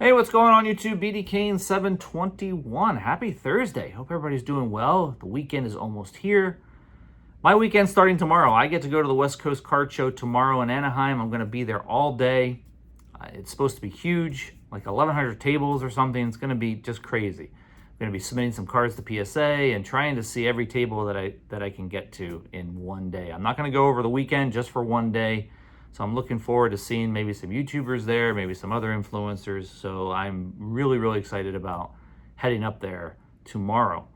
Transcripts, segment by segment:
Hey, what's going on YouTube? BD Kane 721. Happy Thursday. Hope everybody's doing well. The weekend is almost here. My weekend's starting tomorrow. I get to go to the West Coast Card Show tomorrow in Anaheim. I'm going to be there all day. It's supposed to be huge, like 1,100 tables or something. It's going to be just crazy. I'm going to be submitting some cards to PSA and trying to see every table that I can get to in one day. I'm not going to go over the weekend just for one day. So I'm looking forward to seeing maybe some YouTubers there, maybe some other influencers. So I'm really, really excited about heading up there tomorrow.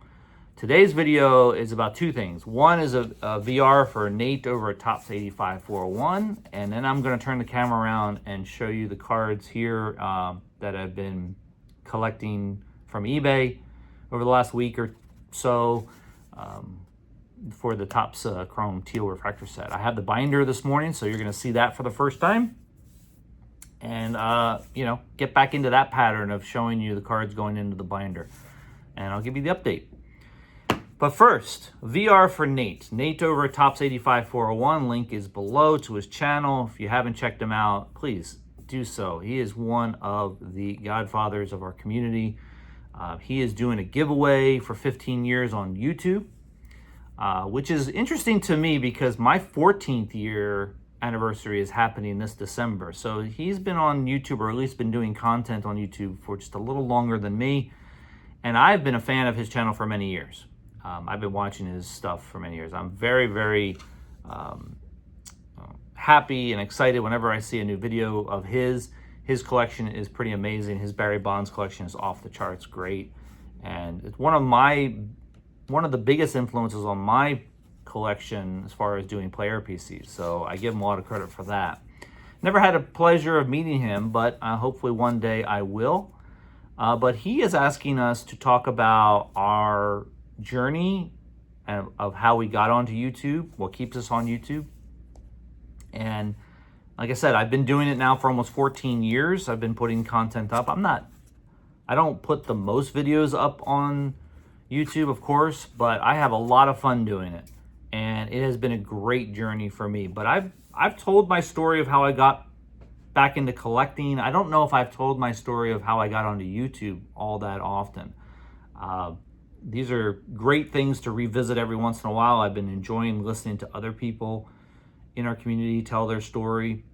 Today's video is about two things. One is a VR for Nate over at Topps 85-401. And then I'm going to turn the camera around and show you the cards here that I've been collecting from eBay over the last week or so. For the Topps Chrome Teal Refractor set. I have the binder this morning, so you're going to see that for the first time. And, get back into that pattern of showing you the cards going into the binder. And I'll give you the update. But first, VR for Nate. Nate over at Topps 85-401. Link is below to his channel. If you haven't checked him out, please do so. He is one of the godfathers of our community. He is doing a giveaway for 15 years on YouTube. Which is interesting to me because my 14th year anniversary is happening this December. So he's been on YouTube, or at least been doing content on YouTube for just a little longer than me. And I've been a fan of his channel for many years. I've been watching his stuff for many years. I'm very, very happy and excited whenever I see a new video of his. His collection is pretty amazing. His Barry Bonds collection is off the charts great. And it's one of the biggest influences on my collection as far as doing player PCs. So I give him a lot of credit for that. Never had a pleasure of meeting him, but hopefully one day I will. But he is asking us to talk about our journey of how we got onto YouTube, what keeps us on YouTube. And like I said, I've been doing it now for almost 14 years. I've been putting content up. I don't put the most videos up on YouTube, of course, but I have a lot of fun doing it, and it has been a great journey for me. But I've told my story of how I got back into collecting. I don't know if I've told my story of how I got onto YouTube all that often. These are great things to revisit every once in a while. I've been enjoying listening to other people in our community tell their story.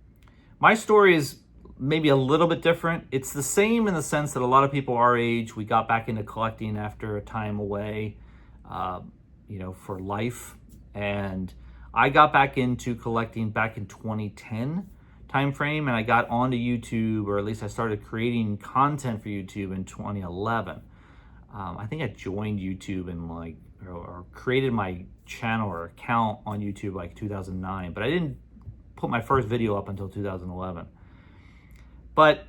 My story is maybe a little bit different. It's the same in the sense that a lot of people our age, we got back into collecting after a time away, for life. And I got back into collecting back in 2010 timeframe, and I got onto YouTube, or at least I started creating content for YouTube in 2011. I think I joined YouTube or created my channel or account on YouTube like 2009, but I didn't put my first video up until 2011. But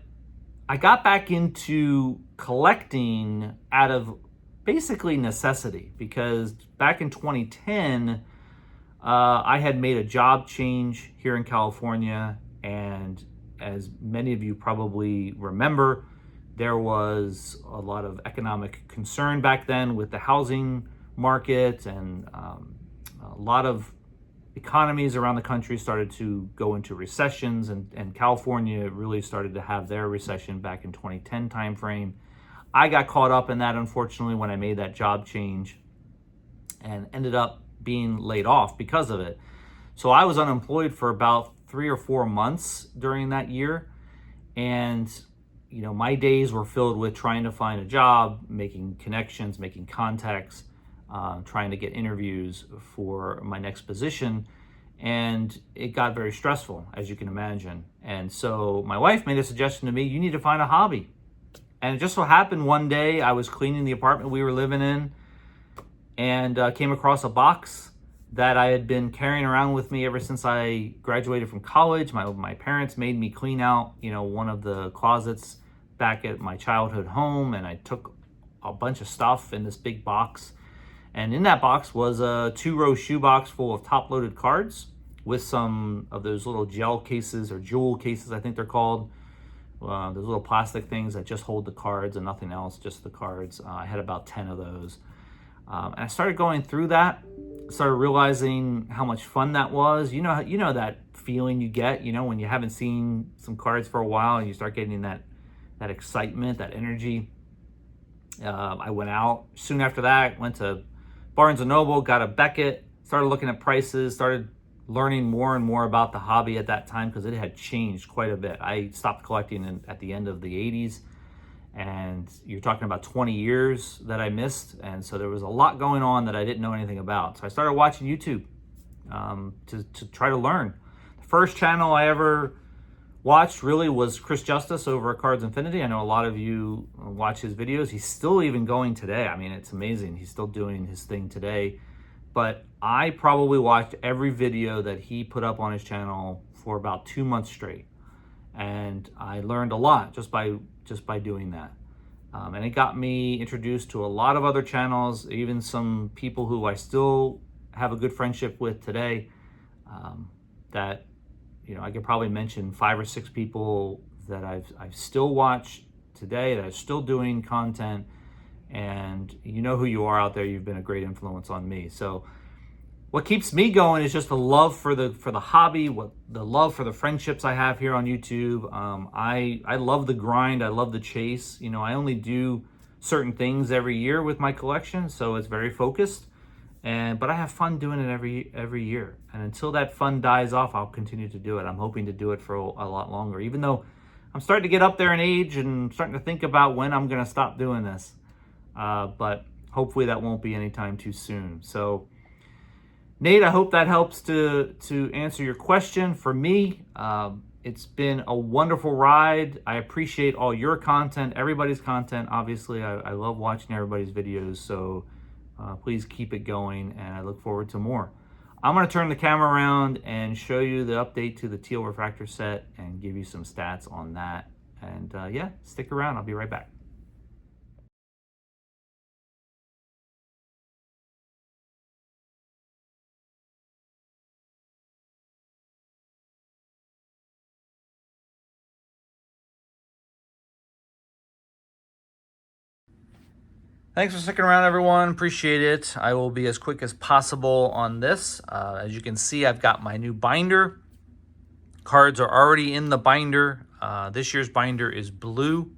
I got back into collecting out of basically necessity, because back in 2010, I had made a job change here in California. And as many of you probably remember, there was a lot of economic concern back then with the housing market, and a lot of economies around the country started to go into recessions, and California really started to have their recession back in 2010 timeframe. I got caught up in that, unfortunately, when I made that job change, and ended up being laid off because of it. So I was unemployed for about 3 or 4 months during that year. And, my days were filled with trying to find a job, making connections, making contacts, trying to get interviews for my next position. And it got very stressful, as you can imagine. And so my wife made a suggestion to me: you need to find a hobby. And it just so happened one day I was cleaning the apartment we were living in, and came across a box that I had been carrying around with me ever since I graduated from college. My parents made me clean out, one of the closets back at my childhood home, and I took a bunch of stuff in this big box. And in that box was a 2-row shoebox full of top-loaded cards with some of those little gel cases, or jewel cases, I think they're called. Those little plastic things that just hold the cards and nothing else, just the cards. I had about 10 of those. And I started going through that, started realizing how much fun that was. You know that feeling you get, when you haven't seen some cards for a while, and you start getting that that excitement, that energy. I went out soon after that, went to Barnes & Noble, got a Beckett, started looking at prices, started learning more and more about the hobby at that time because it had changed quite a bit. I stopped collecting at the end of the 80s, and you're talking about 20 years that I missed. And so there was a lot going on that I didn't know anything about. So I started watching YouTube to try to learn. The first channel I ever watched really was Chris Justice over at Cards Infinity. I know a lot of you watch his videos. He's still even going today. I mean, it's amazing. He's still doing his thing today. But I probably watched every video that he put up on his channel for about 2 months straight. And I learned a lot just by doing that. And it got me introduced to a lot of other channels, even some people who I still have a good friendship with today, that, you know, I could probably mention 5 or 6 people that I've still watched today, that are still doing content. And you know who you are out there. You've been a great influence on me. So what keeps me going is just the love for the hobby, the love for the friendships I have here on YouTube. I love the grind. I love the chase. You know, I only do certain things every year with my collection, so it's very focused. But I have fun doing it every year. And until that fun dies off, I'll continue to do it. I'm hoping to do it for a lot longer, even though I'm starting to get up there in age and starting to think about when I'm going to stop doing this. But hopefully that won't be anytime too soon. So Nate, I hope that helps to answer your question. For me, it's been a wonderful ride. I appreciate all your content, everybody's content. Obviously, I love watching everybody's videos. So please keep it going, and I look forward to more. I'm going to turn the camera around and show you the update to the Teal Refractor set and give you some stats on that. And yeah, stick around. I'll be right back. Thanks for sticking around, everyone. Appreciate it. I will be as quick as possible on this. As you can see, I've got my new binder. Cards are already in the binder. This year's binder is blue.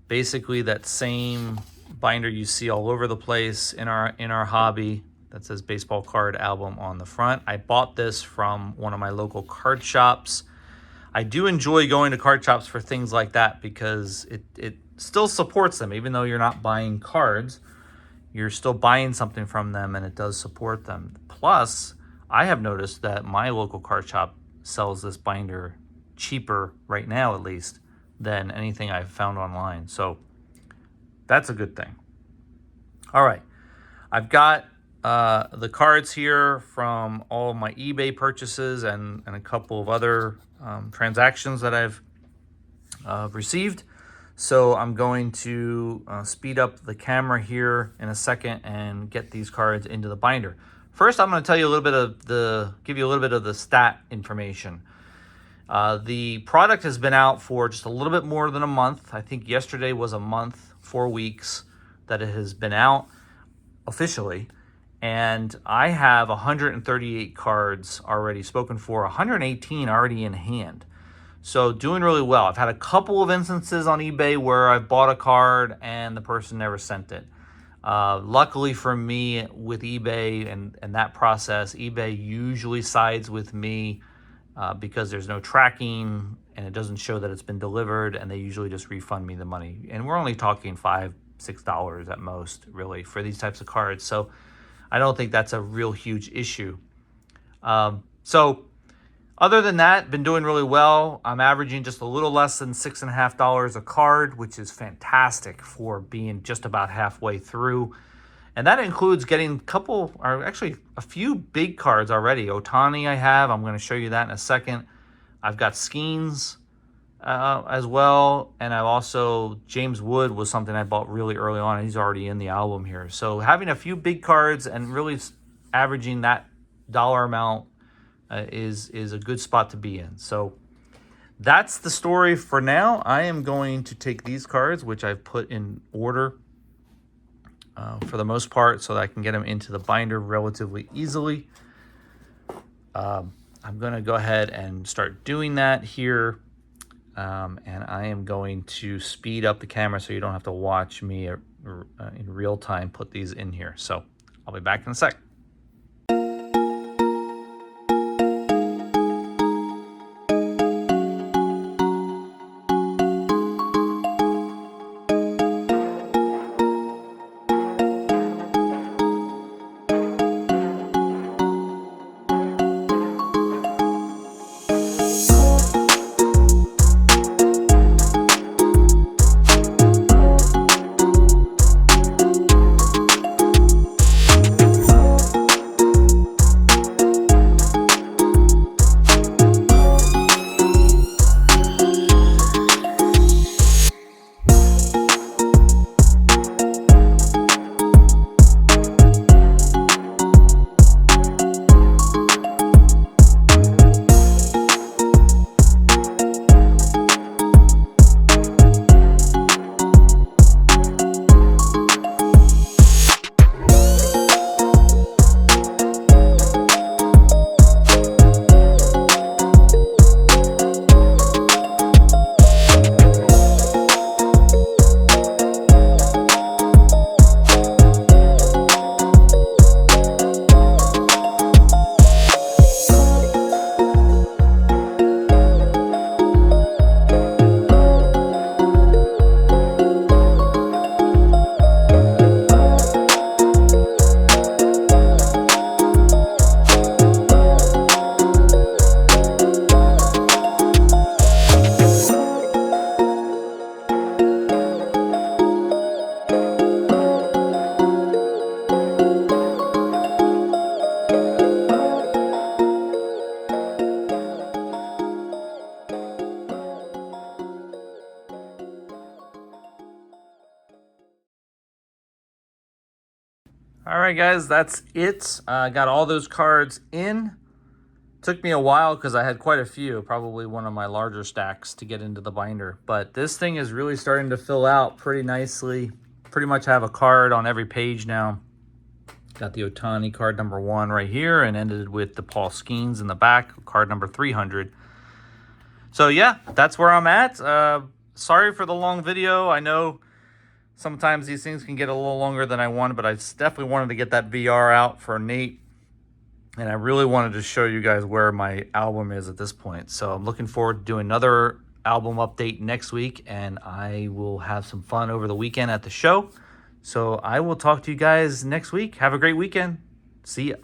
Basically, that same binder you see all over the place in our hobby that says baseball card album on the front. I bought this from one of my local card shops. I do enjoy going to card shops for things like that because it still supports them. Even though you're not buying cards, you're still buying something from them, and it does support them. Plus, I have noticed that my local card shop sells this binder cheaper right now, at least, than anything I've found online. So that's a good thing. All right, I've got the cards here from all of my eBay purchases and a couple of other transactions that I've received. So I'm going to speed up the camera here in a second and get these cards into the binder. First, I'm going to tell you a little bit of give you a little bit of the stat information. The product has been out for just a little bit more than a month. I think yesterday was a month, 4 weeks that it has been out officially. And I have 138 cards already spoken for, 118 already in hand. So doing really well. I've had a couple of instances on eBay where I've bought a card and the person never sent it. Luckily for me with eBay and that process, eBay usually sides with me because there's no tracking and it doesn't show that it's been delivered, and they usually just refund me the money. And we're only talking $5, $6 at most, really, for these types of cards. So I don't think that's a real huge issue. So other than that, been doing really well. I'm averaging just a little less than $6.50 a card, which is fantastic for being just about halfway through. And that includes getting a few big cards already. Otani I have. I'm going to show you that in a second. I've got Skeens as well. And I've also, James Wood was something I bought really early on, and he's already in the album here. So having a few big cards and really averaging that dollar amount is a good spot to be in. So that's the story for now. I am going to take these cards, which I've put in order for the most part, so that I can get them into the binder relatively easily. I'm going to go ahead and start doing that here. And I am going to speed up the camera so you don't have to watch me in real time put these in here. So I'll be back in a sec. All right, guys, that's it. I got all those cards in. Took me a while because I had quite a few, probably one of my larger stacks to get into the binder. But this thing is really starting to fill out pretty nicely. Pretty much have a card on every page now. Got the Ohtani card number 1 right here and ended with the Paul Skeens in the back, card number 300. So yeah, that's where I'm at. Sorry for the long video. I know sometimes these things can get a little longer than I wanted, but I definitely wanted to get that VR out for Nate. And I really wanted to show you guys where my album is at this point. So I'm looking forward to doing another album update next week, and I will have some fun over the weekend at the show. So I will talk to you guys next week. Have a great weekend. See ya.